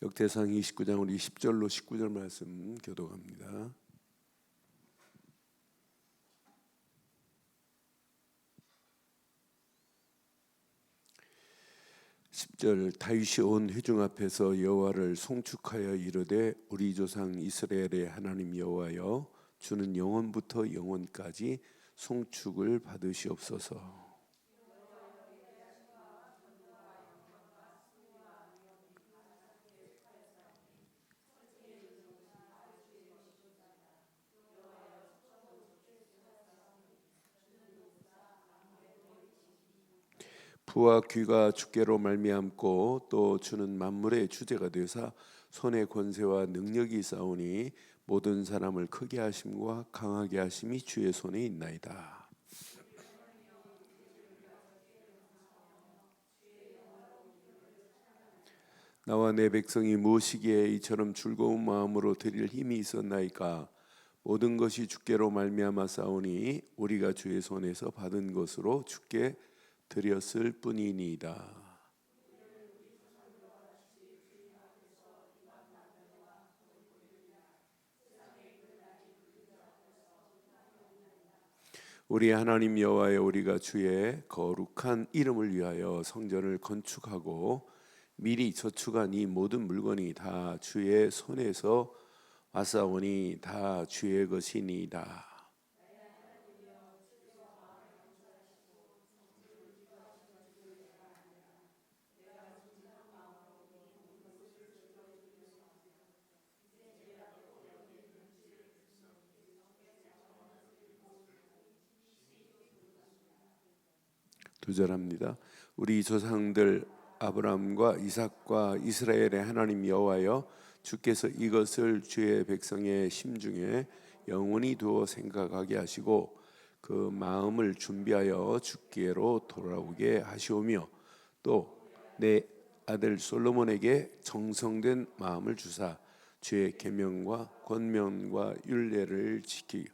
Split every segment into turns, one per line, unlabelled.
역대상 29장 우리 10절로 19절 말씀 교독합니다. 10절 다윗이 온 회중 앞에서 여호와를 송축하여 이르되 우리 조상 이스라엘의 하나님 여호와여 주는 영원부터 영원까지 송축을 받으시옵소서. 부와 귀가 주께로 말미암고 또 주는 만물의 주제가 되사 손의 권세와 능력이 있사오니 모든 사람을 크게 하심과 강하게 하심이 주의 손에 있나이다. 나와 내 백성이 무엇이기에 이처럼 즐거운 마음으로 드릴 힘이 있었나이까. 모든 것이 주께로 말미암아 싸우니 우리가 주의 손에서 받은 것으로 주께 드렸을 뿐이니이다. 우리 하나님 여호와여 우리가 주의 거룩한 이름을 위하여 성전을 건축하고 미리 저축한 이 모든 물건이 다 주의 손에서 왔사오니 다 주의 것이니이다. 두절합니다. 우리 조상들 아브라함과 이삭과 이스라엘의 하나님 여호와여 주께서 이것을 주의 백성의 심중에 영원히 두어 생각하게 하시고 그 마음을 준비하여 주께로 돌아오게 하시오며 또 내 아들 솔로몬에게 정성된 마음을 주사 주의 계명과 권면과 율례를 지키고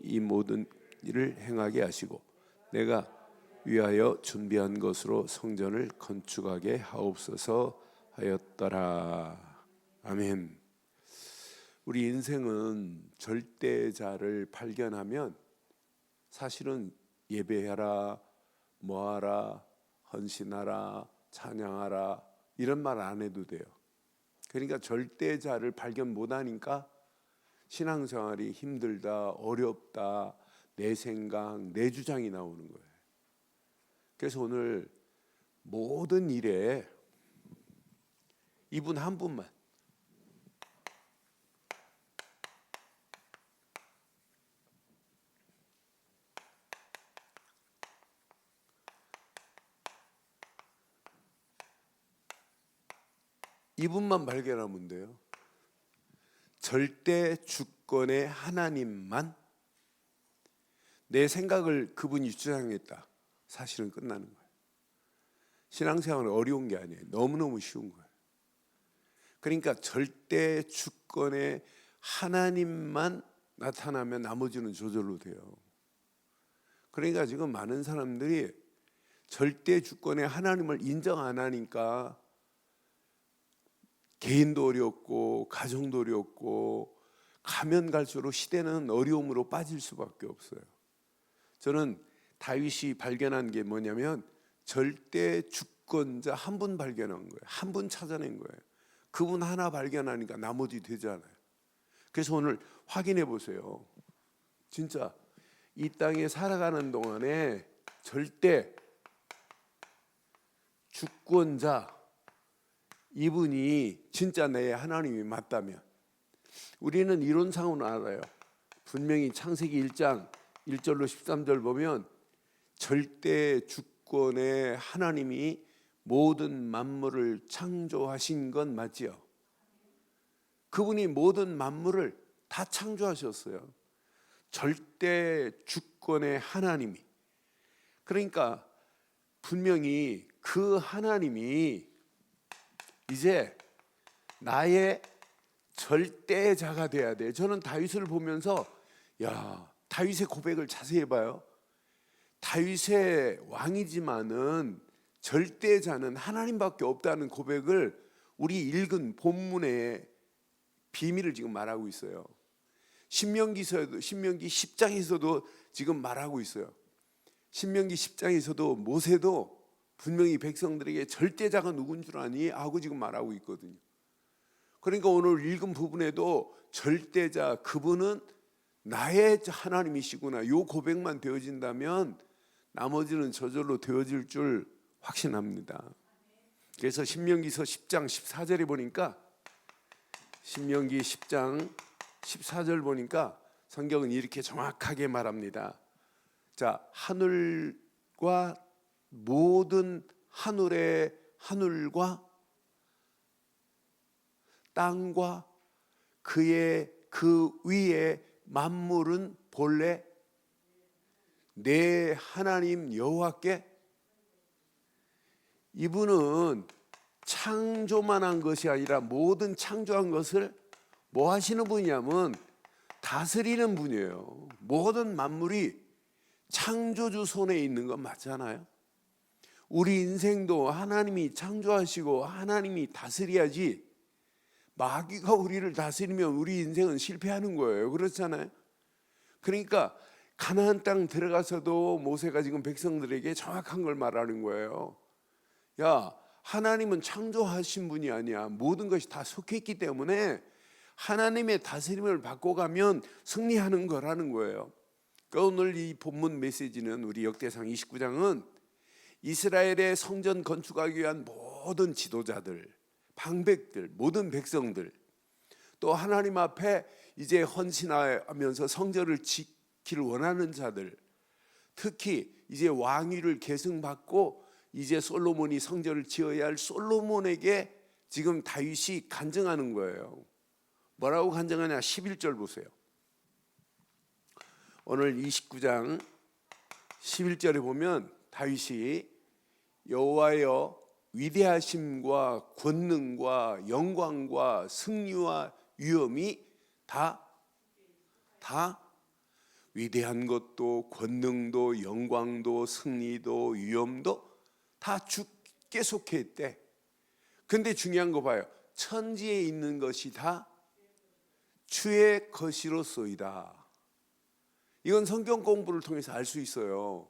이 모든 일을 행하게 하시고 내가 위하여 준비한 것으로 성전을 건축하게 하옵소서 하였더라. 아멘. 우리 인생은 절대자를 발견하면 사실은 예배해라, 모아라, 헌신하라, 찬양하라 이런 말 안 해도 돼요. 그러니까 절대자를 발견 못하니까 신앙생활이 힘들다, 어렵다, 내 생각, 내 주장이 나오는 거예요. 그래서 오늘 모든 일에 이분 한 분만 이분만 발견하면 돼요. 절대 주권의 하나님만 내 생각을 그분이 주장했다. 사실은 끝나는 거예요. 신앙생활은 어려운 게 아니에요. 너무너무 쉬운 거예요. 그러니까 절대 주권의 하나님만 나타나면 나머지는 저절로 돼요. 그러니까 지금 많은 사람들이 절대 주권의 하나님을 인정 안 하니까 개인도 어렵고 가정도 어렵고 가면 갈수록 시대는 어려움으로 빠질 수밖에 없어요. 저는 다윗이 발견한 게 뭐냐면 절대 주권자 한 분 발견한 거예요. 한 분 찾아낸 거예요. 그분 하나 발견하니까 나머지 되잖아요. 그래서 오늘 확인해 보세요. 진짜 이 땅에 살아가는 동안에 절대 주권자 이분이 진짜 내 하나님이 맞다면 우리는 이론상으로 알아요. 분명히 창세기 1장 1절로 13절 보면 절대 주권의 하나님이 모든 만물을 창조하신 건 맞지요? 그분이 모든 만물을 다 창조하셨어요. 절대 주권의 하나님이. 그러니까 분명히 그 하나님이 이제 나의 절대자가 돼야 돼. 저는 다윗을 보면서 다윗의 고백을 자세히 해봐요. 다윗의 왕이지만은 절대자는 하나님밖에 없다는 고백을 우리 읽은 본문의 비밀을 지금 말하고 있어요. 신명기 10장에서도 지금 말하고 있어요. 신명기 10장에서도 모세도 분명히 백성들에게 절대자가 누군 줄 아니? 하고 지금 말하고 있거든요. 그러니까 오늘 읽은 부분에도 절대자, 그분은 나의 하나님이시구나, 요 고백만 되어진다면 나머지는 저절로 되어질 줄 확신합니다. 그래서 신명기서 10장 14절에 보니까, 신명기 10장 14절 보니까 성경은 이렇게 정확하게 말합니다. 자, 하늘과 모든 하늘과 땅과 그 위에 만물은 본래 내 하나님 여호와께. 이분은 창조만 한 것이 아니라 모든 창조한 것을 뭐 하시는 분이냐면 다스리는 분이에요. 모든 만물이 창조주 손에 있는 건 맞잖아요. 우리 인생도 하나님이 창조하시고 하나님이 다스려야지, 마귀가 우리를 다스리면 우리 인생은 실패하는 거예요. 그렇잖아요. 그러니까 가나안 땅 들어가서도 모세가 지금 백성들에게 정확한 걸 말하는 거예요. 야, 하나님은 창조하신 분이 아니야. 모든 것이 다 속해 있기 때문에 하나님의 다스림을 받고 가면 승리하는 거라는 거예요. 그러니까 오늘 이 본문 메시지는, 우리 역대상 29장은 이스라엘의 성전 건축하기 위한 모든 지도자들, 방백들, 모든 백성들, 또 하나님 앞에 이제 헌신하면서 성전을 짓기를 원하는 자들, 특히 이제 왕위를 계승받고 이제 솔로몬이 성전을 지어야 할 솔로몬에게 지금 다윗이 간증하는 거예요. 뭐라고 간증하냐? 11절 보세요. 오늘 29장 11절에 보면 다윗이 여호와여, 위대하심과 권능과 영광과 승리와 위엄이 다 위대한 것도 권능도 영광도 승리도 위엄도 다 주께 속해 있대. 근데 중요한 거 봐요. 천지에 있는 것이 다 주의 것이로소이다. 이건 성경 공부를 통해서 알 수 있어요.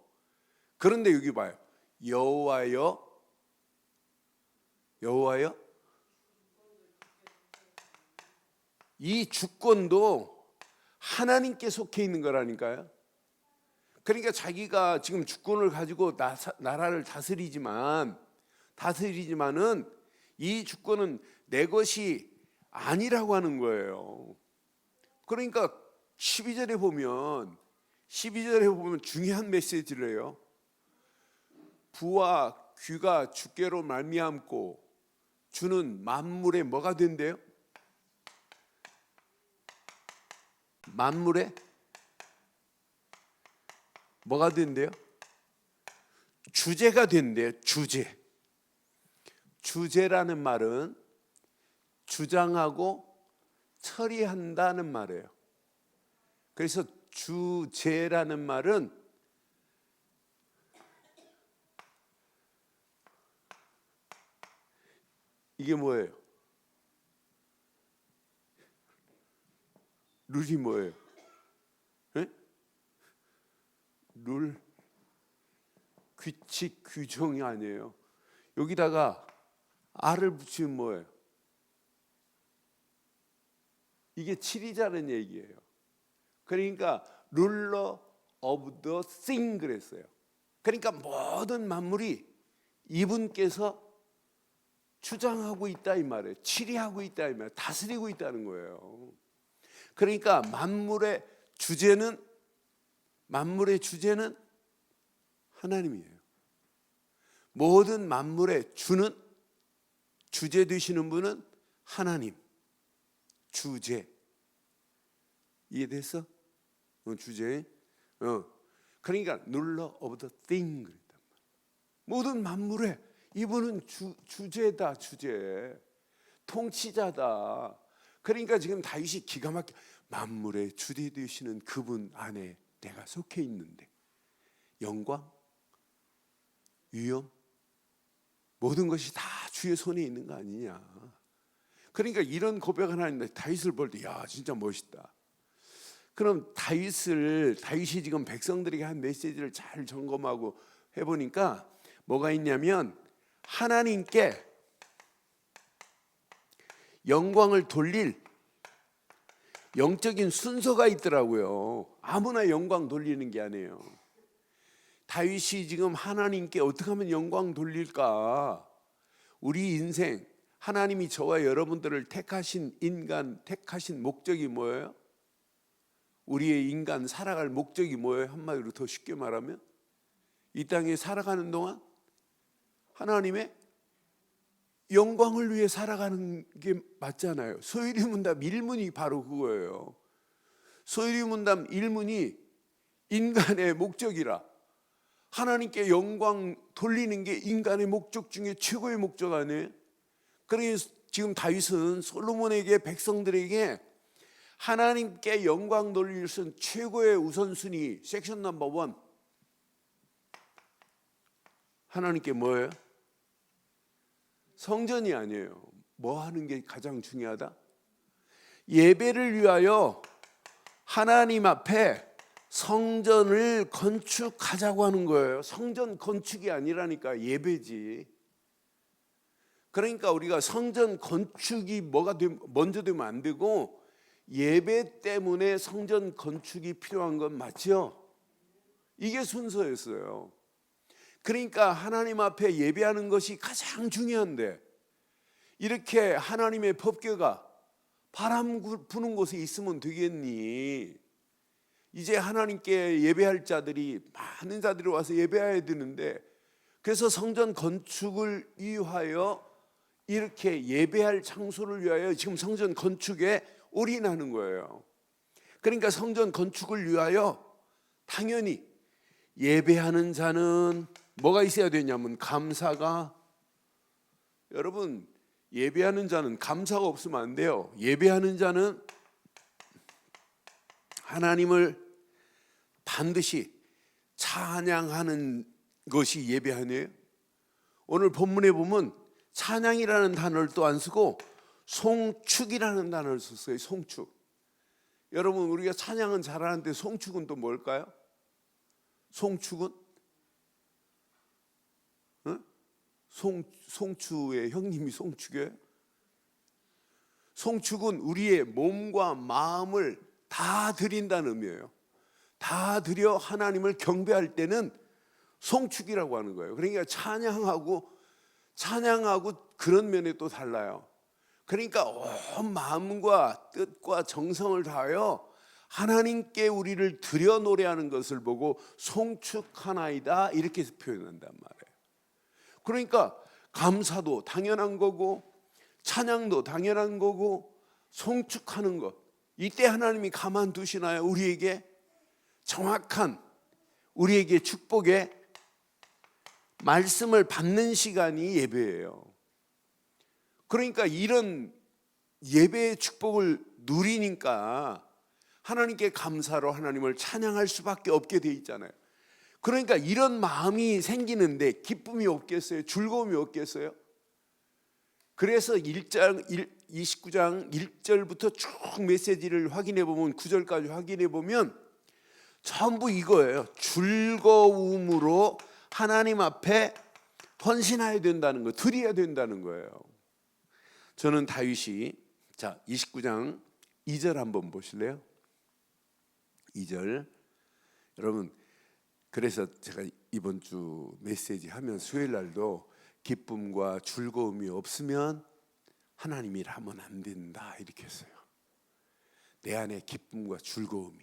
그런데 여기 봐요. 여호와여 이 주권도 하나님께 속해 있는 거라니까요. 그러니까 자기가 지금 주권을 가지고 나라를 다스리지만은 이 주권은 내 것이 아니라고 하는 거예요. 그러니까 12절에 보면 중요한 메시지를 해요. 부와 귀가 주께로 말미암고 주는 만물에 뭐가 된대요? 만물에 뭐가 된대요? 주제가 된대요. 주제라는 말은 주장하고 처리한다는 말이에요. 그래서 주제라는 말은 이게 뭐예요? 룰이 뭐예요? 에? 룰, 규칙, 규정이 아니에요. 여기다가 R을 붙이면 뭐예요? 이게 치리자는 얘기예요. 그러니까 ruler of the thing 그랬어요. 그러니까 모든 만물이 이분께서 주장하고 있다 이 말이에요. 치리하고 있다 이 말이에요. 다스리고 있다는 거예요. 그러니까 만물의 주제는 하나님이에요. 모든 만물의 주제 되시는 분은 하나님. 주제. 이해됐어? 주제. 그러니까 ruler of the thing 그랬단 말이에요. 모든 만물의 이분은 주제다. 주제. 통치자다. 그러니까 지금 다윗이 기가 막혀, 만물의 주제 되시는 그분 안에 내가 속해 있는데 영광, 위엄, 모든 것이 다 주의 손에 있는 거 아니냐. 그러니까 이런 고백을 하는데 다윗을 볼 때 야 진짜 멋있다. 그럼 다윗이 지금 백성들에게 한 메시지를 잘 점검하고 해보니까 뭐가 있냐면 하나님께 영광을 돌릴 영적인 순서가 있더라고요. 아무나 영광 돌리는 게 아니에요. 다윗이 지금 하나님께 어떻게 하면 영광 돌릴까? 우리 인생 하나님이 저와 여러분들을 택하신 택하신 목적이 뭐예요? 우리의 인간 살아갈 목적이 뭐예요? 한마디로 더 쉽게 말하면 이 땅에 살아가는 동안 하나님의 영광을 위해 살아가는 게 맞잖아요. 소위리문답 1문이 바로 그거예요. 소위리문답 1문이 인간의 목적이라 하나님께 영광 돌리는 게 인간의 목적 중에 최고의 목적 아니에요? 그래서 지금 다윗은 솔로몬에게 백성들에게 하나님께 영광 돌릴 수 있는 최고의 우선순위 섹션 넘버 1 하나님께 뭐예요? 성전이 아니에요. 뭐 하는 게 가장 중요하다? 예배를 위하여 하나님 앞에 성전을 건축하자고 하는 거예요. 성전 건축이 아니라니까 예배지. 그러니까 우리가 성전 건축이 먼저 되면 안 되고 예배 때문에 성전 건축이 필요한 건 맞죠? 이게 순서였어요. 그러니까 하나님 앞에 예배하는 것이 가장 중요한데 이렇게 하나님의 법궤가 바람 부는 곳에 있으면 되겠니? 이제 하나님께 예배할 자들이 많은 자들이 와서 예배해야 되는데 그래서 성전 건축을 위하여 이렇게 예배할 장소를 위하여 지금 성전 건축에 올인하는 거예요. 그러니까 성전 건축을 위하여 당연히 예배하는 자는 뭐가 있어야 되냐면 감사가. 여러분 예배하는 자는 감사가 없으면 안 돼요. 예배하는 자는 하나님을 반드시 찬양하는 것이 예배하네요. 오늘 본문에 보면 찬양이라는 단어를 또 안 쓰고 송축이라는 단어를 썼어요. 송축. 여러분 우리가 찬양은 잘하는데 송축은 또 뭘까요? 송축은? 송추의 형님이 송축이에요? 송축은 우리의 몸과 마음을 다 드린다는 의미예요. 다 드려 하나님을 경배할 때는 송축이라고 하는 거예요. 그러니까 찬양하고 그런 면에 또 달라요. 그러니까 온 마음과 뜻과 정성을 다하여 하나님께 우리를 드려 노래하는 것을 보고 송축하나이다 이렇게 표현한단 말이에요. 그러니까 감사도 당연한 거고 찬양도 당연한 거고 송축하는 것, 이때 하나님이 가만두시나요? 우리에게 정확한 우리에게 축복의 말씀을 받는 시간이 예배예요. 그러니까 이런 예배의 축복을 누리니까 하나님께 감사로 하나님을 찬양할 수밖에 없게 돼 있잖아요. 그러니까 이런 마음이 생기는데 기쁨이 없겠어요? 즐거움이 없겠어요? 그래서 29장 1절부터 쭉 메시지를 확인해 보면 9절까지 확인해 보면 전부 이거예요. 즐거움으로 하나님 앞에 헌신해야 된다는 거, 드려야 된다는 거예요. 저는 다윗이 29장 2절 한번 보실래요? 2절. 여러분 그래서 제가 이번 주 메시지 하면 수요일 날도 기쁨과 즐거움이 없으면 하나님 일 하면 안 된다 이렇게 했어요. 내 안에 기쁨과 즐거움이.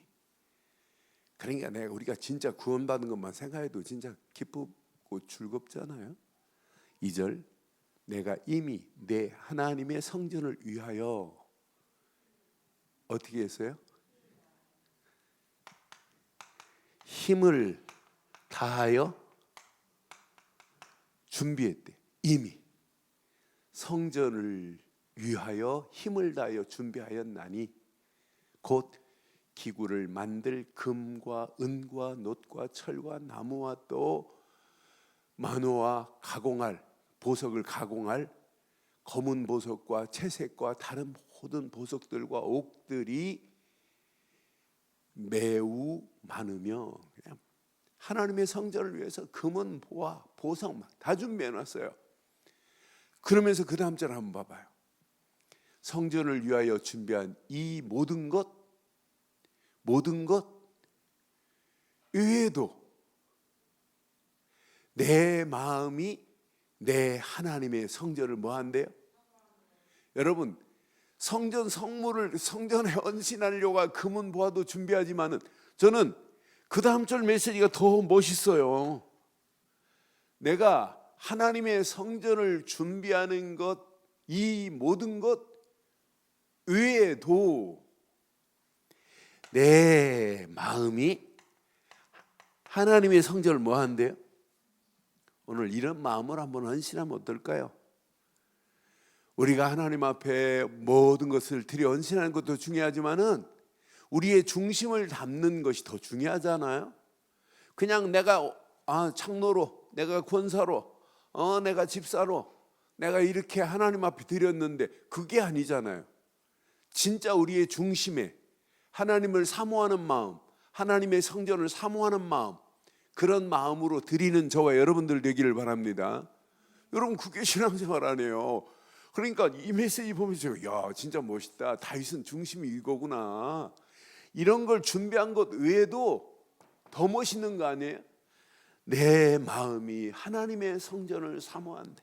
그러니까 우리가 진짜 구원받은 것만 생각해도 진짜 기쁘고 즐겁잖아요. 2절. 내가 이미 내 하나님의 성전을 위하여 어떻게 했어요? 힘을 다하여 준비했대. 이미 성전을 위하여 힘을 다하여 준비하였나니 곧 기구를 만들 금과 은과 놋과 철과 나무와 또 만호와 가공할 보석을 가공할 검은 보석과 채색과 다른 모든 보석들과 옥들이 매우 많으며, 그냥 하나님의 성전을 위해서 금은 보화 보석 막 다 준비해 놨어요. 그러면서 그 다음 절 한번 봐봐요. 성전을 위하여 준비한 이 모든 것 외에도 내 마음이 내 하나님의 성전을 뭐 한대요? 여러분, 성전 성물을 성전에 헌신하려고 금은 보화도 준비하지만은, 저는 그 다음 절 메시지가 더 멋있어요. 내가 하나님의 성전을 준비하는 것, 이 모든 것 외에도 내 마음이 하나님의 성전을 뭐 한대요? 오늘 이런 마음을 한번 헌신하면 어떨까요? 우리가 하나님 앞에 모든 것을 드려 헌신하는 것도 중요하지만은 우리의 중심을 담는 것이 더 중요하잖아요. 그냥 내가 창로로, 내가 권사로, 내가 집사로 내가 이렇게 하나님 앞에 드렸는데 그게 아니잖아요. 진짜 우리의 중심에 하나님을 사모하는 마음, 하나님의 성전을 사모하는 마음, 그런 마음으로 드리는 저와 여러분들 되기를 바랍니다. 여러분, 그게 신앙생활 아니에요. 그러니까 이 메시지 보면서 야, 진짜 멋있다. 다윗은 중심이 이거구나. 이런 걸 준비한 것 외에도 더 멋있는 거 아니에요? 내 마음이 하나님의 성전을 사모한대.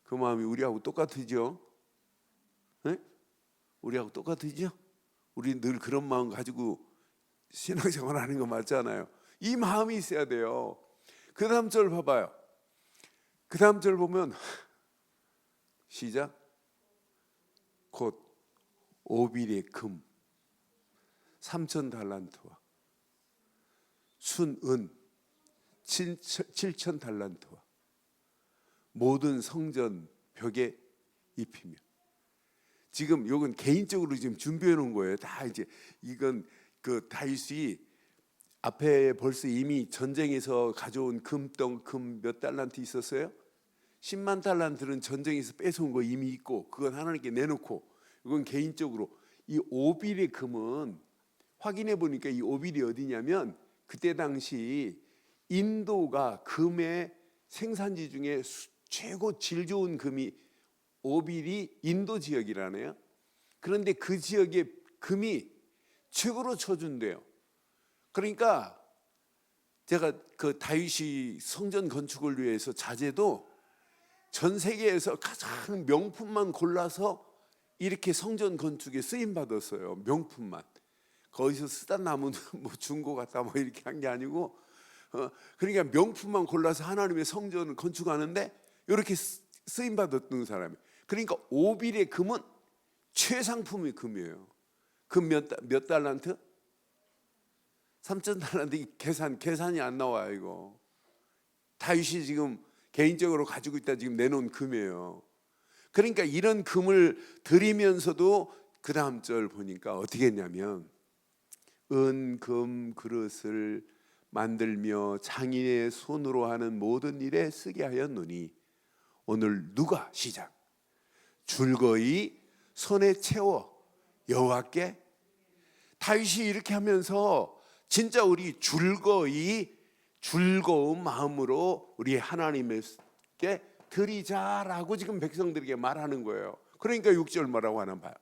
그 마음이 우리하고 똑같으죠? 네? 우리하고 똑같으죠? 우리 늘 그런 마음 가지고 신앙생활 하는 거 맞잖아요. 이 마음이 있어야 돼요. 그 다음 절 봐봐요. 그 다음 절 보면 시작. 곧 오빌의 금 3,000달란트와 순은 7,000달란트와 모든 성전 벽에 입히며. 지금 이건 개인적으로 지금 준비해 놓은 거예요. 다 이제 이건 그 다윗이 앞에 벌써 이미 전쟁에서 가져온 금덩 금 몇 달란트 있었어요? 10만 달란트는 전쟁에서 뺏어온 거 이미 있고, 그건 하나님께 내놓고, 이건 개인적으로. 이 오빌의 금은 확인해 보니까 이 오빌이 어디냐면, 그때 당시 인도가 금의 생산지 중에 최고 질 좋은 금이 오빌이 인도 지역이라네요. 그런데 그 지역의 금이 최고로 쳐준대요. 그러니까 제가 그 다윗이 성전 건축을 위해서 자재도 전 세계에서 가장 명품만 골라서 이렇게 성전 건축에 쓰임 받았어요. 명품만. 거기서 쓰다 남은 뭐 중고 갔다 뭐 이렇게 한 게 아니고, 그러니까 명품만 골라서 하나님의 성전을 건축하는데 이렇게 쓰임 받았던 사람이. 그러니까 오빌의 금은 최상품의 금이에요. 금 몇 달란트? 3,000달란트. 계산이 안 나와요. 이거 다윗이 지금 개인적으로 가지고 있다 지금 내놓은 금이에요. 그러니까 이런 금을 드리면서도 그 다음 절 보니까 어떻게 했냐면, 은, 금 그릇을 만들며 장인의 손으로 하는 모든 일에 쓰게 하였노니 오늘 누가 시작 즐거이 손에 채워 여호와께. 다윗이 이렇게 하면서 진짜 우리 즐거운 마음으로 우리 하나님께 드리자라고 지금 백성들에게 말하는 거예요. 그러니까 6절 뭐라고 하나 봐요.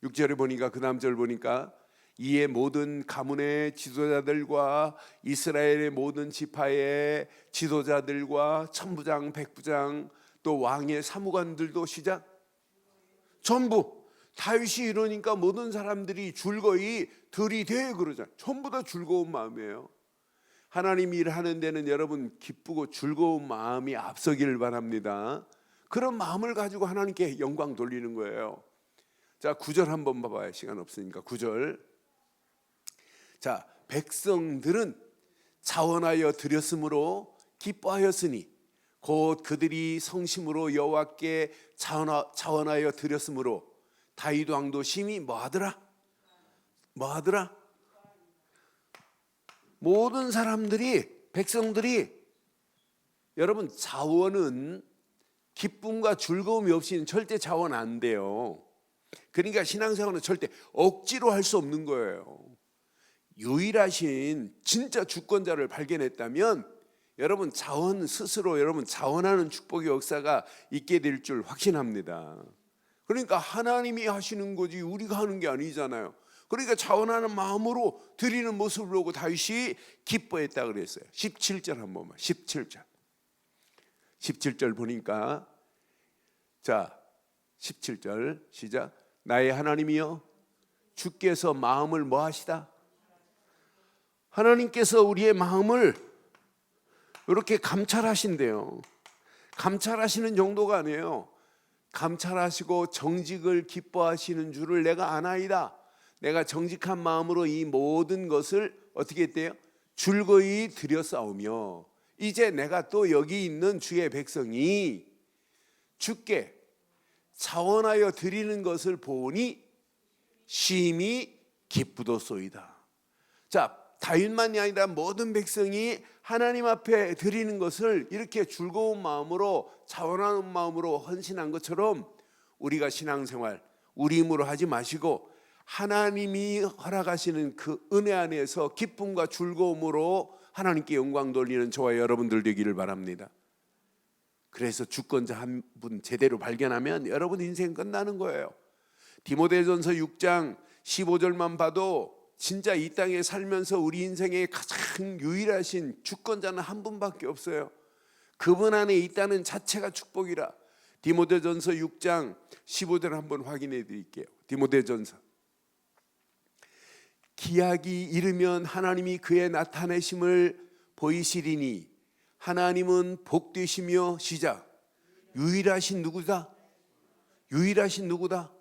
6절에 보니까 그 다음 절 보니까 이에 모든 가문의 지도자들과 이스라엘의 모든 지파의 지도자들과 천부장, 백부장, 또 왕의 사무관들도 시작 전부. 다윗이 이러니까 모든 사람들이 즐거이 들이대 그러잖아요. 전부 다 즐거운 마음이에요. 하나님 일하는 데는 여러분 기쁘고 즐거운 마음이 앞서기를 바랍니다. 그런 마음을 가지고 하나님께 영광 돌리는 거예요. 자, 9절 한번 봐봐요. 시간 없으니까 9절. 자, 백성들은 자원하여 드렸으므로 기뻐하였으니 곧 그들이 성심으로 여호와께 자원하여 드렸으므로 다윗 왕도 심히 뭐하더라? 모든 사람들이, 백성들이 여러분, 자원은 기쁨과 즐거움이 없이는 절대 자원 안 돼요. 그러니까 신앙생활은 절대 억지로 할 수 없는 거예요. 유일하신 진짜 주권자를 발견했다면 여러분, 자원 스스로 여러분 자원하는 축복의 역사가 있게 될 줄 확신합니다. 그러니까 하나님이 하시는 거지 우리가 하는 게 아니잖아요. 그러니까 자원하는 마음으로 드리는 모습을 보고 다윗이 기뻐했다 그랬어요. 17절 한 번만. 17절 보니까, 자 17절 시작. 나의 하나님이여, 주께서 마음을 뭐 하시다? 하나님께서 우리의 마음을 이렇게 감찰하신대요. 감찰하시는 정도가 아니에요. 감찰하시고 정직을 기뻐하시는 줄을 내가 아나이다. 내가 정직한 마음으로 이 모든 것을 어떻게 했대요? 즐거이 드렸사오며, 이제 내가 또 여기 있는 주의 백성이 주께 자원하여 드리는 것을 보니 심히 기쁘도소이다. 자, 다윗만이 아니라 모든 백성이 하나님 앞에 드리는 것을 이렇게 즐거운 마음으로 자원하는 마음으로 헌신한 것처럼 우리가 신앙생활 우리 힘으로 하지 마시고 하나님이 허락하시는 그 은혜 안에서 기쁨과 즐거움으로 하나님께 영광 돌리는 저와 여러분들 되기를 바랍니다. 그래서 주권자 한 분 제대로 발견하면 여러분 인생 끝나는 거예요. 디모데전서 6장 15절만 봐도 진짜 이 땅에 살면서 우리 인생의 가장 유일하신 주권자는 한 분밖에 없어요. 그분 안에 있다는 자체가 축복이라. 디모데전서 6장 15절 한번 확인해 드릴게요. 디모데전서. 기약이 이르면 하나님이 그의 나타내심을 보이시리니 하나님은 복되시며, 시작, 유일하신 누구다? 유일하신 누구다?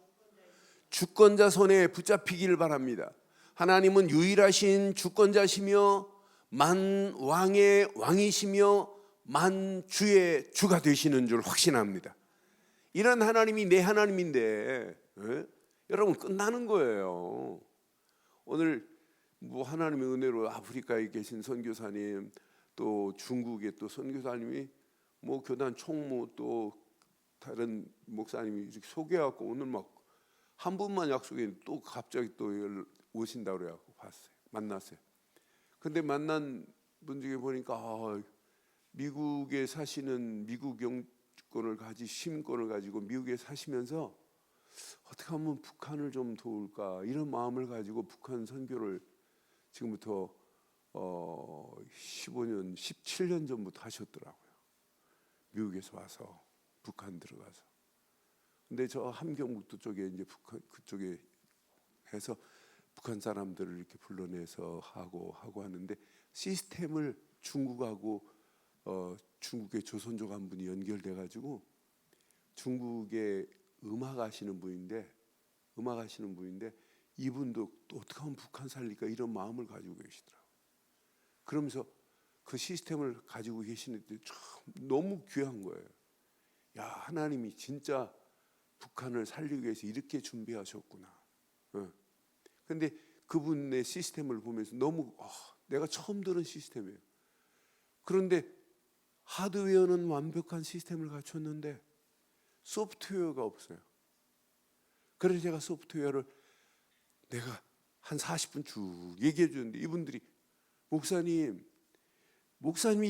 주권자 손에 붙잡히기를 바랍니다. 하나님은 유일하신 주권자시며 만왕의 왕이시며 만주의 주가 되시는 줄 확신합니다. 이런 하나님이 내 하나님인데 여러분 끝나는 거예요. 오늘 뭐 하나님의 은혜로 아프리카에 계신 선교사님, 또 중국의 또 선교사님이 뭐 교단 총무 또 다른 목사님이 이렇게 소개해갖고 오늘 막 한 분만 약속했는데 또 갑자기 또 오신다고 그래갖고 봤어요. 만났어요. 근데 만난 분 중에 보니까 미국에 사시는 미국 영주권을 시민권을 가지고 미국에 사시면서 어떻게 하면 북한을 좀 도울까 이런 마음을 가지고 북한 선교를 지금부터 15년, 17년 전부터 하셨더라고요. 미국에서 와서 북한 들어가서. 근데 저 함경북도 쪽에 이제 북한 그쪽에 해서 북한 사람들을 이렇게 불러내서 하고 하는데 시스템을 중국하고 중국의 조선족 한 분이 연결돼 가지고 중국의 음악 하시는 분인데 이분도 또 어떻게 하면 북한 살릴까 이런 마음을 가지고 계시더라고요. 그러면서 그 시스템을 가지고 계시는데 참 너무 귀한 거예요. 야, 하나님이 진짜 북한을 살리기 위해서 이렇게 준비하셨구나. 그런데 그분의 시스템을 보면서 너무 내가 처음 들은 시스템이에요. 그런데 하드웨어는 완벽한 시스템을 갖췄는데 소프트웨어가 없어요. 그래서 제가 소프트웨어를 내가 한 40분 쭉 얘기해 주는데 이분들이 목사님이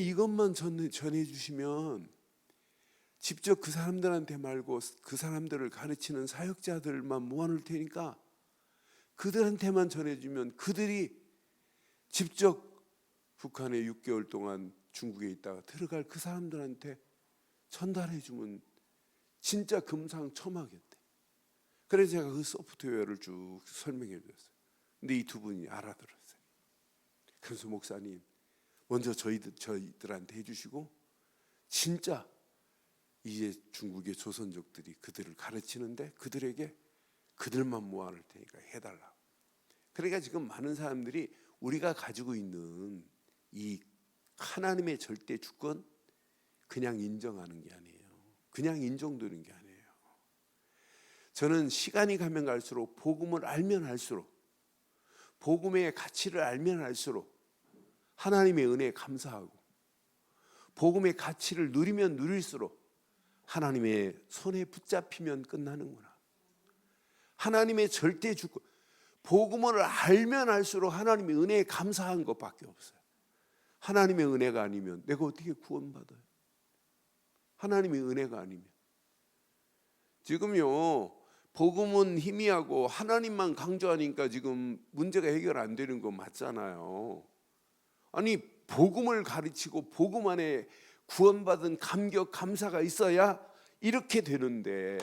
이것만 전해 주시면 직접 그 사람들한테 말고 그 사람들을 가르치는 사역자들만 모아놓을 테니까 그들한테만 전해주면 그들이 직접 북한에 6개월 동안 중국에 있다가 들어갈 그 사람들한테 전달해주면 진짜 금상첨화겠대. 그래서 제가 그 소프트웨어를 쭉 설명해 줬어요. 근데 이 두 분이 알아들었어요. 그래서 목사님 먼저 저희들한테 해주시고 진짜 이제 중국의 조선족들이 그들을 가르치는데 그들에게 그들만 모아놓을 테니까 해달라. 그러니까 지금 많은 사람들이 우리가 가지고 있는 이 하나님의 절대 주권 그냥 인정하는 게 아니에요. 그냥 인정되는 게 아니에요. 저는 시간이 가면 갈수록 복음을 알면 알수록 복음의 가치를 알면 알수록 하나님의 은혜에 감사하고 복음의 가치를 누리면 누릴수록 하나님의 손에 붙잡히면 끝나는구나. 하나님의 절대 주권, 복음을 알면 알수록 하나님의 은혜에 감사한 것밖에 없어요. 하나님의 은혜가 아니면 내가 어떻게 구원받아요? 하나님의 은혜가 아니면. 지금요, 복음은 희미하고 하나님만 강조하니까 지금 문제가 해결 안 되는 거 맞잖아요. 아니, 복음을 가르치고 복음 안에 구원받은 감격, 감사가 있어야 이렇게 되는데,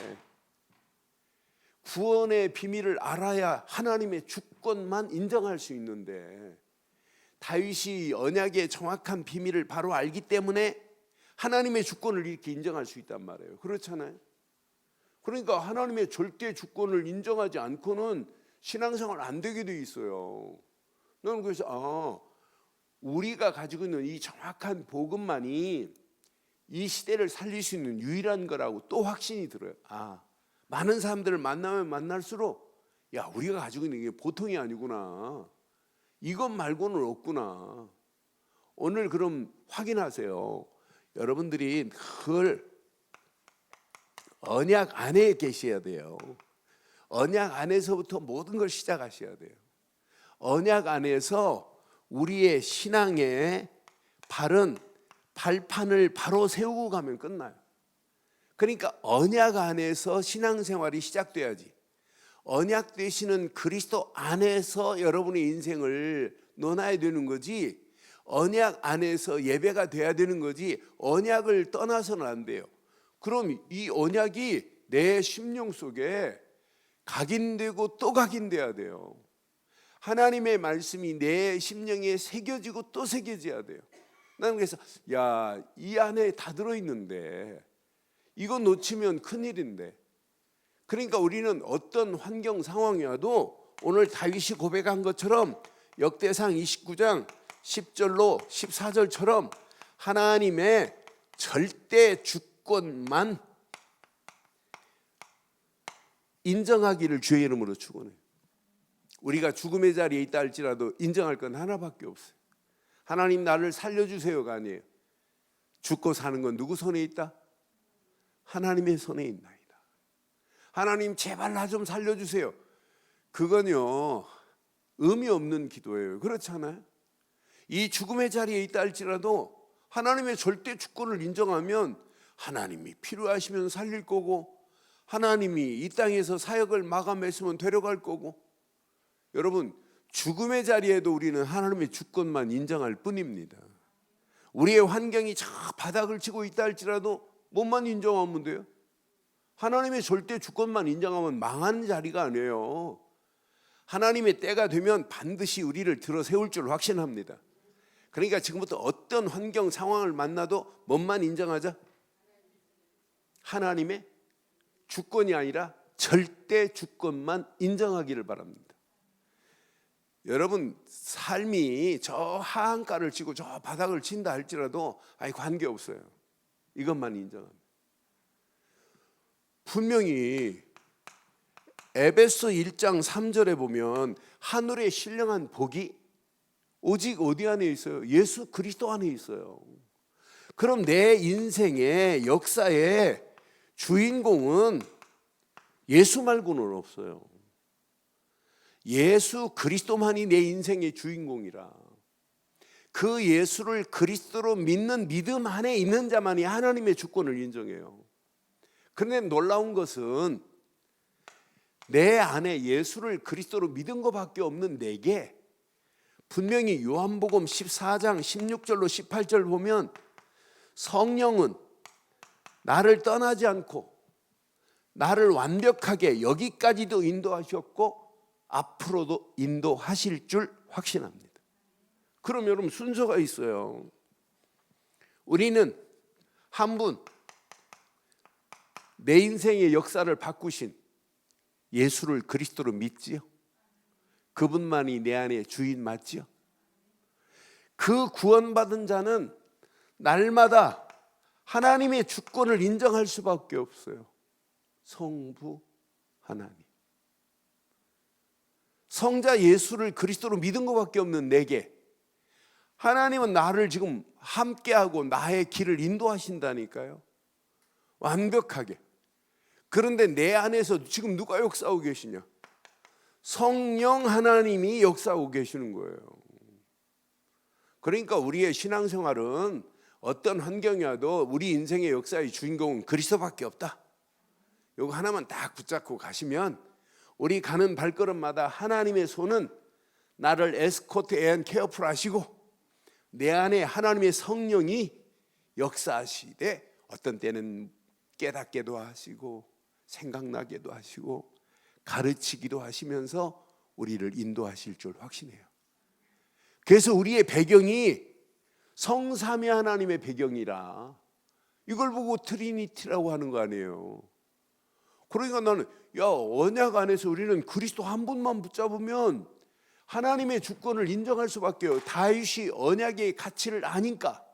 구원의 비밀을 알아야 하나님의 주권만 인정할 수 있는데, 다윗이 언약의 정확한 비밀을 바로 알기 때문에 하나님의 주권을 이렇게 인정할 수 있단 말이에요. 그렇잖아요. 그러니까 하나님의 절대 주권을 인정하지 않고는 신앙생활 안 되게 돼 있어요. 나는 그래서 우리가 가지고 있는 이 정확한 복음만이 이 시대를 살릴 수 있는 유일한 거라고 또 확신이 들어요. 많은 사람들을 만나면 만날수록 야, 우리가 가지고 있는 게 보통이 아니구나. 이것 말고는 없구나. 오늘 그럼 확인하세요. 여러분들이 늘 언약 안에 계셔야 돼요. 언약 안에서부터 모든 걸 시작하셔야 돼요. 언약 안에서 우리의 신앙의 바른 발판을 바로 세우고 가면 끝나요. 그러니까 언약 안에서 신앙생활이 시작돼야지. 언약 되시는 그리스도 안에서 여러분의 인생을 논해야 되는 거지, 언약 안에서 예배가 돼야 되는 거지, 언약을 떠나서는 안 돼요. 그럼 이 언약이 내 심령 속에 각인되고 또 각인돼야 돼요. 하나님의 말씀이 내 심령에 새겨지고 또 새겨져야 돼요. 나는 그래서 이 안에 다 들어있는데 이거 놓치면 큰일인데. 그러니까 우리는 어떤 환경 상황이 와도 오늘 다윗이 고백한 것처럼 역대상 29장 10절로 14절처럼 하나님의 절대 주권만 인정하기를 주의 이름으로 축원해요. 우리가 죽음의 자리에 있다 할지라도 인정할 건 하나밖에 없어요. 하나님 나를 살려주세요가 아니에요. 죽고 사는 건 누구 손에 있다? 하나님의 손에 있나이다. 하나님 제발 나 좀 살려주세요. 그건요 의미 없는 기도예요. 그렇잖아요. 이 죽음의 자리에 있다 할지라도 하나님의 절대 주권을 인정하면 하나님이 필요하시면 살릴 거고, 하나님이 이 땅에서 사역을 마감했으면 데려갈 거고. 여러분, 죽음의 자리에도 우리는 하나님의 주권만 인정할 뿐입니다. 우리의 환경이 저 바닥을 치고 있다 할지라도 뭐만 인정하면 돼요? 하나님의 절대 주권만 인정하면 망한 자리가 아니에요. 하나님의 때가 되면 반드시 우리를 들어 세울 줄 확신합니다. 그러니까 지금부터 어떤 환경 상황을 만나도 뭔만 인정하자? 하나님의 주권이 아니라 절대 주권만 인정하기를 바랍니다. 여러분, 삶이 저 하한가를 치고 저 바닥을 친다 할지라도 관계없어요. 이것만 인정합니다. 분명히 에베소 1장 3절에 보면 하늘의 신령한 복이 오직 어디 안에 있어요? 예수 그리스도 안에 있어요. 그럼 내 인생의 역사의 주인공은 예수 말고는 없어요. 예수 그리스도만이 내 인생의 주인공이라. 그 예수를 그리스도로 믿는 믿음 안에 있는 자만이 하나님의 주권을 인정해요. 그런데 놀라운 것은 내 안에 예수를 그리스도로 믿은 것밖에 없는 내게 분명히 요한복음 14장 16절로 18절 보면 성령은 나를 떠나지 않고 나를 완벽하게 여기까지도 인도하셨고 앞으로도 인도하실 줄 확신합니다. 그럼 여러분 순서가 있어요. 우리는 한 분, 내 인생의 역사를 바꾸신 예수를 그리스도로 믿지요. 그분만이 내 안에 주인 맞지요. 그 구원받은 자는 날마다 하나님의 주권을 인정할 수밖에 없어요. 성부 하나님. 성자 예수를 그리스도로 믿은 것밖에 없는 내게 하나님은 나를 지금 함께하고 나의 길을 인도하신다니까요. 완벽하게. 그런데 내 안에서 지금 누가 역사하고 계시냐? 성령 하나님이 역사하고 계시는 거예요. 그러니까 우리의 신앙생활은 어떤 환경이 와도 우리 인생의 역사의 주인공은 그리스도밖에 없다. 이거 하나만 딱 붙잡고 가시면 우리 가는 발걸음마다 하나님의 손은 나를 에스코트 앤 케어풀 하시고 내 안에 하나님의 성령이 역사하시되 어떤 때는 깨닫게도 하시고 생각나게도 하시고 가르치기도 하시면서 우리를 인도하실 줄 확신해요. 그래서 우리의 배경이 성삼위 하나님의 배경이라 이걸 보고 트리니티라고 하는 거 아니에요. 그러니까 나는 언약 안에서 우리는 그리스도 한 분만 붙잡으면 하나님의 주권을 인정할 수밖에 없어요. 다윗이 언약의 가치를 아니까,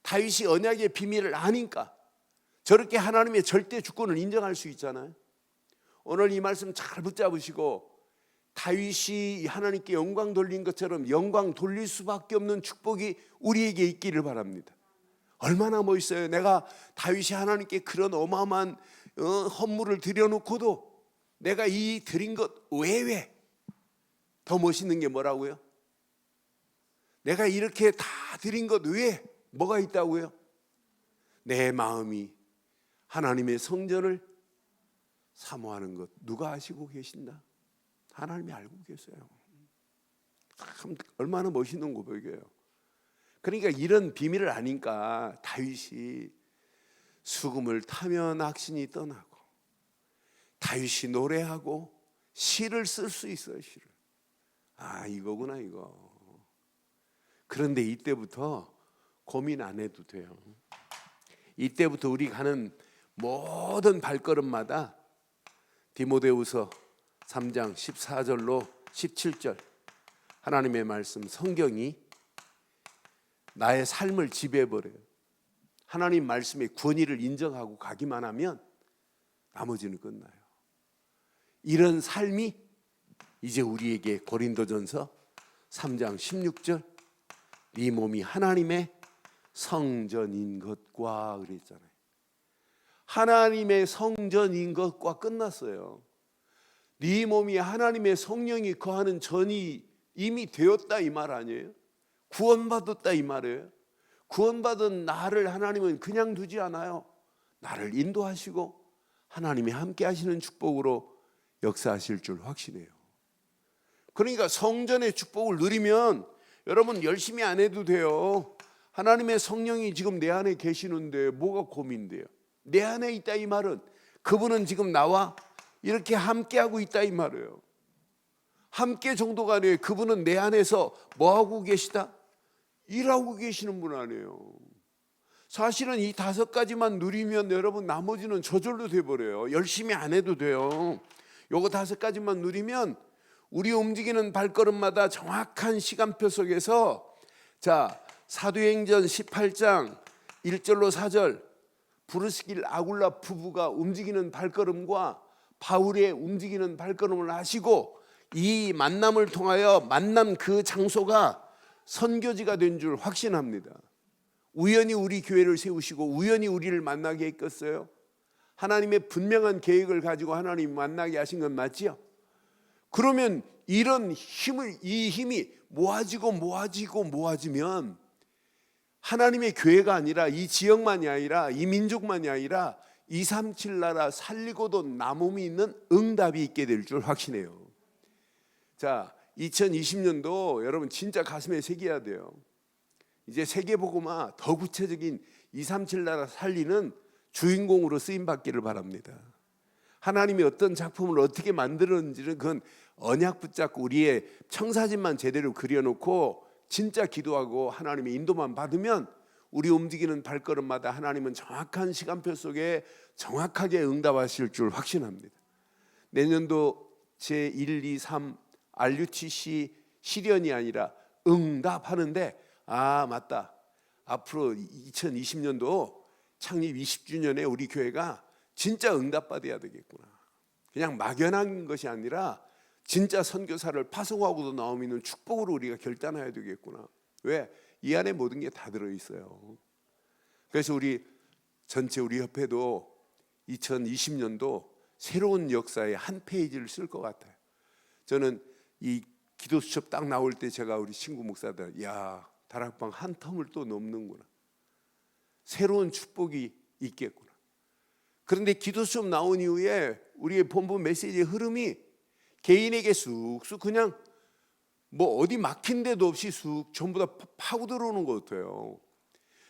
다윗이 언약의 비밀을 아니까 저렇게 하나님의 절대 주권을 인정할 수 있잖아요. 오늘 이 말씀 잘 붙잡으시고 다윗이 하나님께 영광 돌린 것처럼 영광 돌릴 수밖에 없는 축복이 우리에게 있기를 바랍니다. 얼마나 멋있어요. 내가 다윗이 하나님께 그런 어마어마한 헌물을 드려놓고도 내가 이 드린 것 외에 더 멋있는 게 뭐라고요? 내가 이렇게 다 드린 것 외에 뭐가 있다고요? 내 마음이 하나님의 성전을 사모하는 것. 누가 아시고 계신다? 하나님이 알고 계세요. 참 얼마나 멋있는 고백이에요. 그러니까 이런 비밀을 아니까 다윗이 수금을 타며 낙신이 떠나고 다윗이 노래하고 시를 쓸 수 있어요. 시를. 이거구나 이거. 그런데 이때부터 고민 안 해도 돼요. 이때부터 우리 가는 모든 발걸음마다 디모데후서 3장 14절로 17절 하나님의 말씀 성경이 나의 삶을 지배해버려요. 하나님 말씀의 권위를 인정하고 가기만 하면 나머지는 끝나요. 이런 삶이 이제 우리에게 고린도전서 3장 16절 네 몸이 하나님의 성전인 것과 그랬잖아요. 하나님의 성전인 것과 끝났어요. 네 몸이 하나님의 성령이 거하는 전이 이미 되었다 이 말 아니에요? 구원받았다 이 말이에요. 구원받은 나를 하나님은 그냥 두지 않아요. 나를 인도하시고 하나님이 함께 하시는 축복으로 역사하실 줄 확신해요. 그러니까 성전의 축복을 누리면 여러분 열심히 안 해도 돼요. 하나님의 성령이 지금 내 안에 계시는데 뭐가 고민돼요? 내 안에 있다 이 말은 그분은 지금 나와 이렇게 함께하고 있다 이 말이에요. 함께 정도가 아니에요. 그분은 내 안에서 뭐하고 계시다? 일하고 계시는 분 아니에요. 사실은 이 5가지만 누리면 여러분 나머지는 저절로 돼버려요. 열심히 안 해도 돼요. 요거 5가지만 누리면 우리 움직이는 발걸음마다 정확한 시간표 속에서 사도행전 18장 1절로 4절 브리스길라 아굴라 부부가 움직이는 발걸음과 바울의 움직이는 발걸음을 하시고 이 만남을 통하여 만남 그 장소가 선교지가 된 줄 확신합니다. 우연히 우리 교회를 세우시고 우연히 우리를 만나게 했겠어요? 하나님의 분명한 계획을 가지고 하나님 만나게 하신 건 맞지요? 그러면 이런 이 힘이 모아지면 하나님의 교회가 아니라 이 지역만이 아니라 이 민족만이 아니라 237 나라 살리고도 남음이 있는 응답이 있게 될 줄 확신해요. 2020년도 여러분 진짜 가슴에 새겨야 돼요. 이제 세계복음화 더 구체적인 237 나라 살리는 주인공으로 쓰임 받기를 바랍니다. 하나님이 어떤 작품을 어떻게 만들었는지는 그건 언약 붙잡고 우리의 청사진만 제대로 그려놓고 진짜 기도하고 하나님의 인도만 받으면 우리 움직이는 발걸음마다 하나님은 정확한 시간표 속에 정확하게 응답하실 줄 확신합니다. 내년도 제1, 2, 3 RUTC 실현이 아니라 응답하는데 맞다. 앞으로 2020년도 창립 20주년에 우리 교회가 진짜 응답받아야 되겠구나. 그냥 막연한 것이 아니라 진짜 선교사를 파송하고도 나오면 축복으로 우리가 결단해야 되겠구나. 왜? 이 안에 모든 게 다 들어있어요. 그래서 우리 전체 우리 협회도 2020년도 새로운 역사의 한 페이지를 쓸 것 같아요. 저는 이 기도 수첩 딱 나올 때 제가 우리 친구 목사들, 야, 다락방 한 텀을 또 넘는구나. 새로운 축복이 있겠구나. 그런데 기도 수첩 나온 이후에 우리의 본부 메시지의 흐름이 개인에게 쑥쑥 그냥 뭐 어디 막힌 데도 없이 쑥 전부 다 파고 들어오는 것 같아요.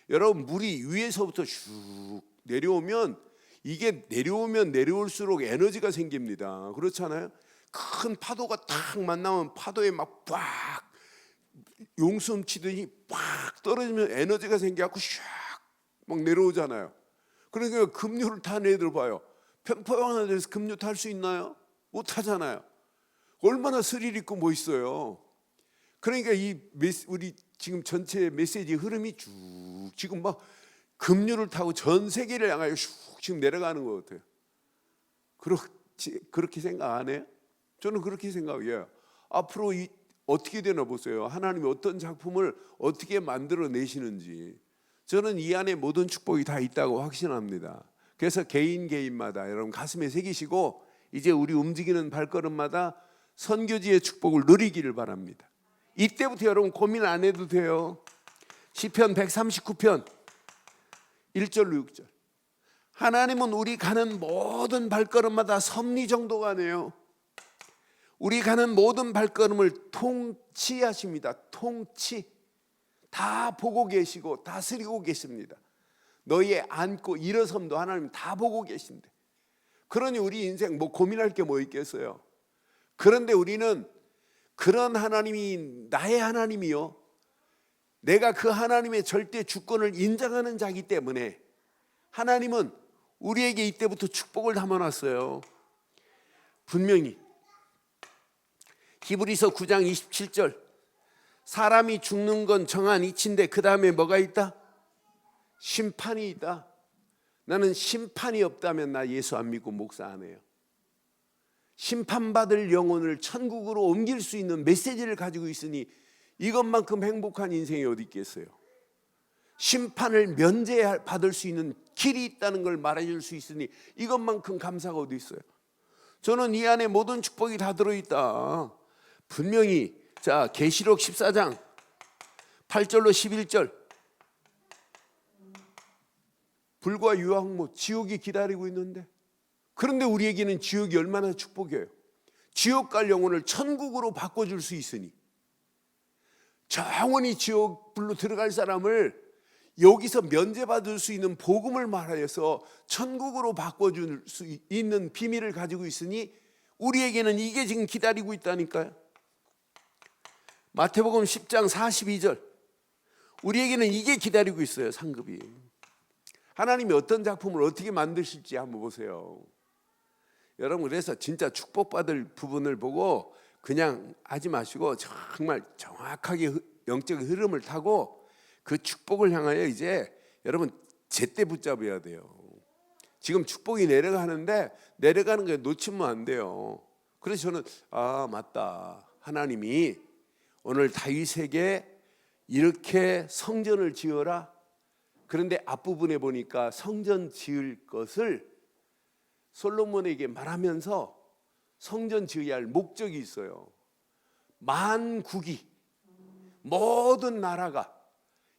여러분, 물이 위에서부터 슉 내려오면 이게 내려오면 내려올수록 에너지가 생깁니다. 그렇잖아요. 큰 파도가 딱 만나면 파도에 막 빡 용숨 치더니 빡 떨어지면 에너지가 생겨갖고 샥막 내려오잖아요. 그러니까 급류를 탄 애들 봐요. 평평한 데서 급류 탈 수 있나요? 못 하잖아요. 얼마나 스릴 있고 멋있어요. 그러니까 우리 지금 전체 메시지 흐름이 쭉 지금 막 급류를 타고 전 세계를 향하여 슉 지금 내려가는 것 같아요. 그렇게 생각 안 해요? 저는 그렇게 생각해요. 앞으로 어떻게 되나 보세요. 하나님이 어떤 작품을 어떻게 만들어 내시는지. 저는 이 안에 모든 축복이 다 있다고 확신합니다. 그래서 개인마다 여러분 가슴에 새기시고 이제 우리 움직이는 발걸음마다 선교지의 축복을 누리기를 바랍니다. 이때부터 여러분 고민 안 해도 돼요. 시편 139편 1절로 6절. 하나님은 우리 가는 모든 발걸음마다 섭리정도가네요. 우리 가는 모든 발걸음을 통치하십니다. 통치. 다 보고 계시고 다스리고 계십니다. 너희의 앉고 일어섬도 하나님 다 보고 계신데, 그러니 우리 인생 뭐 고민할 게 뭐 있겠어요. 그런데 우리는 그런 하나님이 나의 하나님이요, 내가 그 하나님의 절대 주권을 인정하는 자이기 때문에 하나님은 우리에게 이때부터 축복을 담아놨어요. 분명히 히브리서 9장 27절, 사람이 죽는 건 정한 이치인데 그 다음에 뭐가 있다? 심판이 있다. 나는 심판이 없다면 나 예수 안 믿고 목사 안 해요. 심판받을 영혼을 천국으로 옮길 수 있는 메시지를 가지고 있으니 이것만큼 행복한 인생이 어디 있겠어요. 심판을 면제받을 수 있는 길이 있다는 걸 말해줄 수 있으니 이것만큼 감사가 어디 있어요. 저는 이 안에 모든 축복이 다 들어있다. 분명히 자, 계시록 14장 8절로 11절, 불과 유황무 지옥이 기다리고 있는데, 그런데 우리에게는 지옥이 얼마나 축복이에요. 지옥 갈 영혼을 천국으로 바꿔줄 수 있으니, 영원히 지옥 불로 들어갈 사람을 여기서 면제받을 수 있는 복음을 말하여서 천국으로 바꿔줄 수 있는 비밀을 가지고 있으니 우리에게는 이게 지금 기다리고 있다니까요. 마태복음 10장 42절, 우리에게는 이게 기다리고 있어요. 상급이. 하나님이 어떤 작품을 어떻게 만드실지 한번 보세요. 여러분, 그래서 진짜 축복받을 부분을 보고 그냥 하지 마시고 정말 정확하게 영적인 흐름을 타고 그 축복을 향하여 이제 여러분 제때 붙잡아야 돼요. 지금 축복이 내려가는데 내려가는 게 놓치면 안 돼요. 그래서 저는 맞다, 하나님이 오늘 다윗에게 이렇게 성전을 지어라. 그런데 앞부분에 보니까 성전 지을 것을 솔로몬에게 말하면서 성전 지어야 할 목적이 있어요. 만국이, 모든 나라가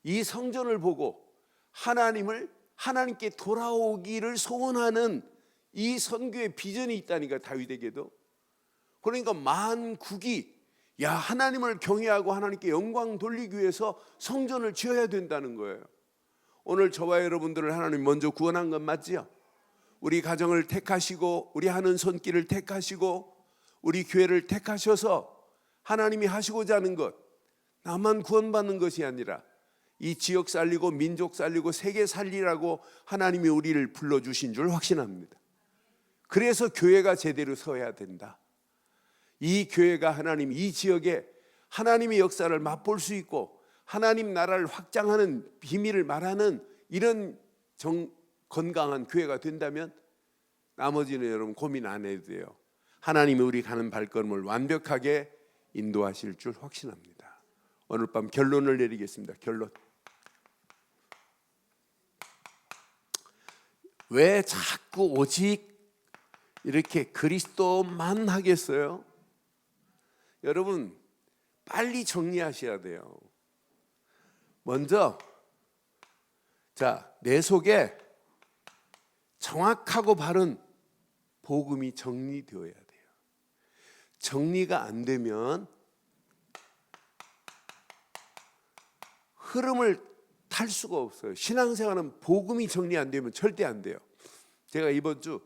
이 성전을 보고 하나님께 돌아오기를 소원하는 이 선교의 비전이 있다니까, 다윗에게도. 그러니까 만국이 하나님을 경외하고 하나님께 영광 돌리기 위해서 성전을 지어야 된다는 거예요. 오늘 저와 여러분들을 하나님 먼저 구원한 건 맞지요? 우리 가정을 택하시고 우리 하는 손길을 택하시고 우리 교회를 택하셔서 하나님이 하시고자 하는 것, 나만 구원받는 것이 아니라 이 지역 살리고 민족 살리고 세계 살리라고 하나님이 우리를 불러주신 줄 확신합니다. 그래서 교회가 제대로 서야 된다. 이 교회가 하나님, 이 지역에 하나님의 역사를 맛볼 수 있고 하나님 나라를 확장하는 비밀을 말하는 이런 건강한 교회가 된다면 나머지는 여러분 고민 안 해도 돼요. 하나님이 우리 가는 발걸음을 완벽하게 인도하실 줄 확신합니다. 오늘 밤 결론을 내리겠습니다. 결론. 왜 자꾸 오직 이렇게 그리스도만 하겠어요? 여러분 빨리 정리하셔야 돼요. 먼저 내 속에 정확하고 바른 복음이 정리되어야 돼요. 정리가 안 되면 흐름을 탈 수가 없어요. 신앙생활은 복음이 정리 안 되면 절대 안 돼요. 제가 이번 주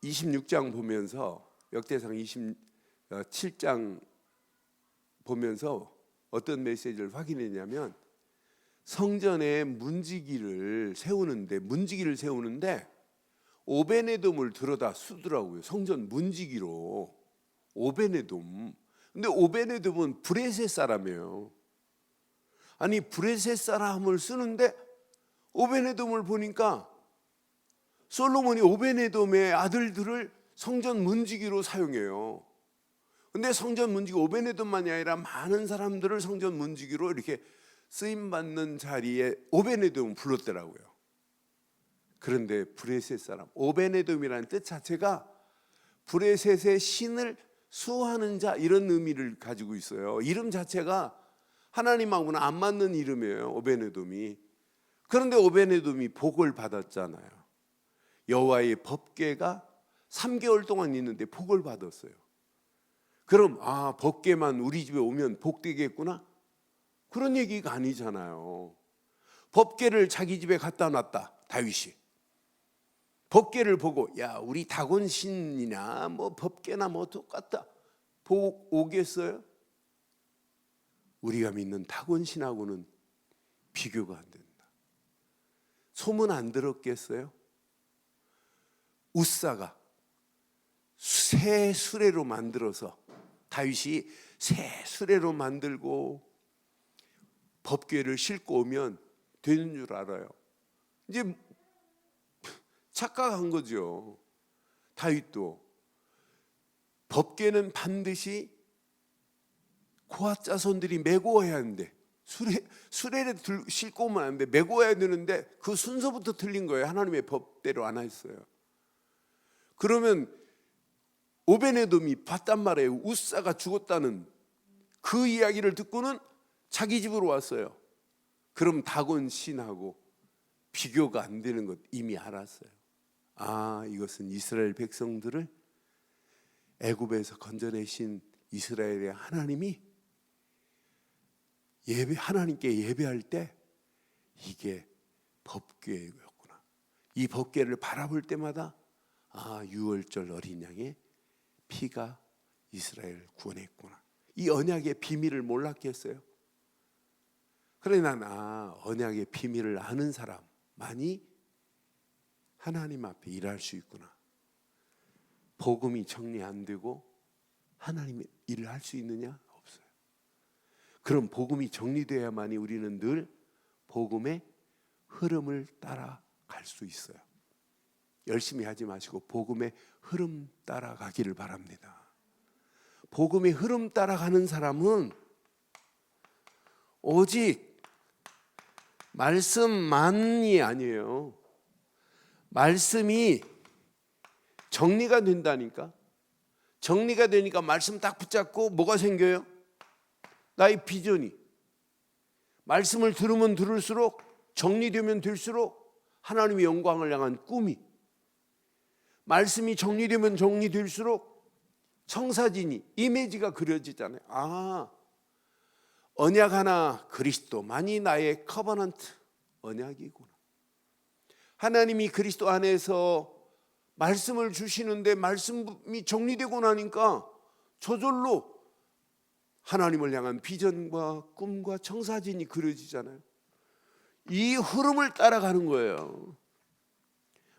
26장 보면서 역대상 27장 보면서 어떤 메시지를 확인했냐면 성전에 문지기를 세우는데 오베네돔을 들여다 쓰더라고요. 성전 문지기로 오베네돔. 근데 오베네돔은 브레셋 사람이에요. 아니 브레셋 사람을 쓰는데 오베네돔을 보니까 솔로몬이 오베네돔의 아들들을 성전 문지기로 사용해요. 근데 성전 문지기 오베네돔만이 아니라 많은 사람들을 성전 문지기로 이렇게 쓰임받는 자리에 오베네돔을 불렀더라고요. 그런데 브레셋 사람, 오베네돔이라는 뜻 자체가 브레셋의 신을 수호하는 자 이런 의미를 가지고 있어요. 이름 자체가 하나님하고는 안 맞는 이름이에요. 오베네돔이. 그런데 오베네돔이 복을 받았잖아요. 여호와의 법궤가 3개월 동안 있는데 복을 받았어요. 그럼 법궤만 우리 집에 오면 복되겠구나? 그런 얘기가 아니잖아요. 법궤를 자기 집에 갖다 놨다 다윗이. 법궤를 보고 우리 다곤 신이나 법궤나 똑같다. 복 오겠어요? 우리가 믿는 다곤 신하고는 비교가 안 된다. 소문 안 들었겠어요? 우사가 새 수레로 만들어서 다윗이 새 수레로 만들고 법궤를 싣고 오면 되는 줄 알아요. 이제 착각한 거죠. 다윗도 법궤는 반드시 고앗 자손들이 메고 와야 하는데 수레를 싣고 오면 안 돼. 메고 와야 되는데 그 순서부터 틀린 거예요. 하나님의 법대로 안 했어요. 그러면 오베네돔이 봤단 말이에요. 우사가 죽었다는 그 이야기를 듣고는 자기 집으로 왔어요. 그럼 다곤 신하고 비교가 안 되는 것 이미 알았어요. 이것은 이스라엘 백성들을 애굽에서 건져내신 이스라엘의 하나님이 하나님께 예배할 때 이게 법궤였구나. 이 법궤를 바라볼 때마다 유월절 어린 양의 피가 이스라엘을 구원했구나. 이 언약의 비밀을 몰랐겠어요? 그래 난 언약의 비밀을 아는 사람만이 하나님 앞에 일할 수 있구나. 복음이 정리 안 되고 하나님의 일을 할 수 있느냐? 없어요. 그럼 복음이 정리돼야만이 우리는 늘 복음의 흐름을 따라갈 수 있어요. 열심히 하지 마시고 복음의 흐름 따라가기를 바랍니다. 복음의 흐름 따라가는 사람은 오직 말씀만이 아니에요. 말씀이 정리가 된다니까. 정리가 되니까 말씀 딱 붙잡고 뭐가 생겨요? 나의 비전이. 말씀을 들으면 들을수록 정리되면 될수록 하나님의 영광을 향한 꿈이. 말씀이 정리되면 정리될수록 청사진이 이미지가 그려지잖아요. 언약 하나 그리스도만이 나의 커버넌트 언약이구나. 하나님이 그리스도 안에서 말씀을 주시는데 말씀이 정리되고 나니까 저절로 하나님을 향한 비전과 꿈과 청사진이 그려지잖아요. 이 흐름을 따라가는 거예요.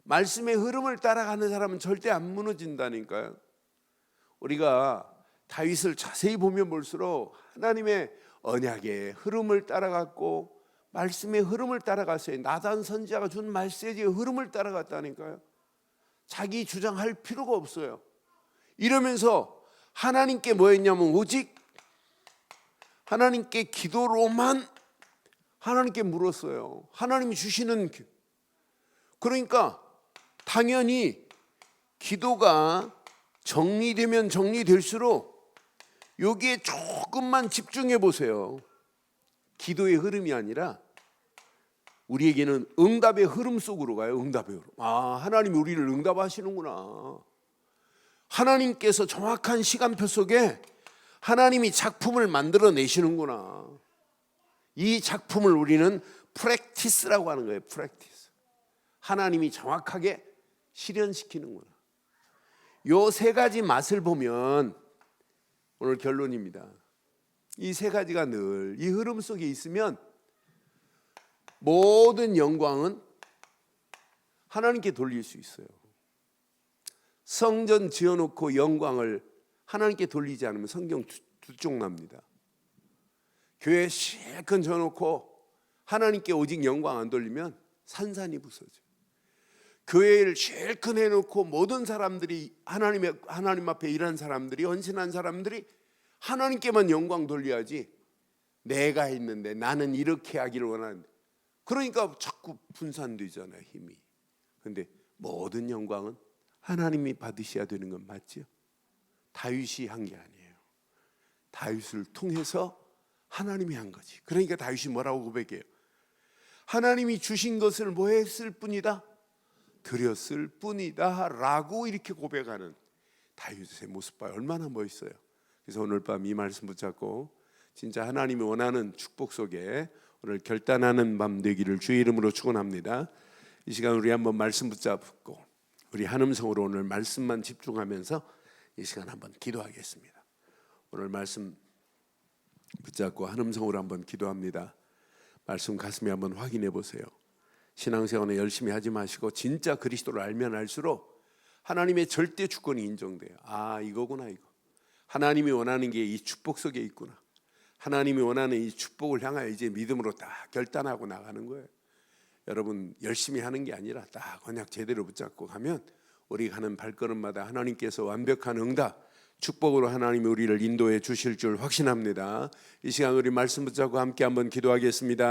말씀의 흐름을 따라가는 사람은 절대 안 무너진다니까요. 우리가 다윗을 자세히 보면 볼수록 하나님의 언약의 흐름을 따라갔고 말씀의 흐름을 따라갔어요. 나단 선지자가 준 메시지의 흐름을 따라갔다니까요. 자기 주장할 필요가 없어요. 이러면서 하나님께 뭐였냐면 오직 하나님께 기도로만 하나님께 물었어요. 하나님이 주시는, 그러니까 당연히 기도가 정리되면 정리될수록 여기에 조금만 집중해 보세요. 기도의 흐름이 아니라 우리에게는 응답의 흐름 속으로 가요. 응답의 흐름. 아, 하나님이 우리를 응답하시는구나. 하나님께서 정확한 시간표 속에 하나님이 작품을 만들어 내시는구나. 이 작품을 우리는 프랙티스라고 하는 거예요. 프랙티스. 하나님이 정확하게 실현시키는구나. 요 세 가지 맛을 보면 오늘 결론입니다. 이 세 가지가 늘 이 흐름 속에 있으면 모든 영광은 하나님께 돌릴 수 있어요. 성전 지어놓고 영광을 하나님께 돌리지 않으면 성경 두쪽납니다. 교회 실컷 지어놓고 하나님께 오직 영광 안 돌리면 산산이 부서져요. 교회를 실컷 해놓고 모든 사람들이 하나님 앞에 일한 사람들이, 헌신한 사람들이 하나님께만 영광 돌려야지, 내가 했는데 나는 이렇게 하기를 원하는데, 그러니까 자꾸 분산되잖아요, 힘이. 그런데 모든 영광은 하나님이 받으셔야 되는 건 맞죠? 다윗이 한 게 아니에요. 다윗을 통해서 하나님이 한 거지. 그러니까 다윗이 뭐라고 고백해요? 하나님이 주신 것을 뭐 했을 뿐이다? 드렸을 뿐이다 라고 이렇게 고백하는 다윗의 모습 봐요. 얼마나 멋있어요. 그래서 오늘 밤 이 말씀 붙잡고 진짜 하나님이 원하는 축복 속에 오늘 결단하는 밤 되기를 주의 이름으로 축원합니다. 이 시간 우리 한번 말씀 붙잡고 우리 한음성으로 오늘 말씀만 집중하면서 이 시간 한번 기도하겠습니다. 오늘 말씀 붙잡고 한음성으로 한번 기도합니다. 말씀 가슴에 한번 확인해 보세요. 신앙생활에 열심히 하지 마시고 진짜 그리스도를 알면 알수록 하나님의 절대 주권이 인정돼요. 아, 이거구나, 이거. 하나님이 원하는 게 이 축복 속에 있구나. 하나님이 원하는 이 축복을 향하여 이제 믿음으로 딱 결단하고 나가는 거예요. 여러분, 열심히 하는 게 아니라 딱 언약 제대로 붙잡고 가면 우리 가는 발걸음마다 하나님께서 완벽한 응답, 축복으로 하나님이 우리를 인도해 주실 줄 확신합니다. 이 시간 우리 말씀 붙잡고 함께 한번 기도하겠습니다.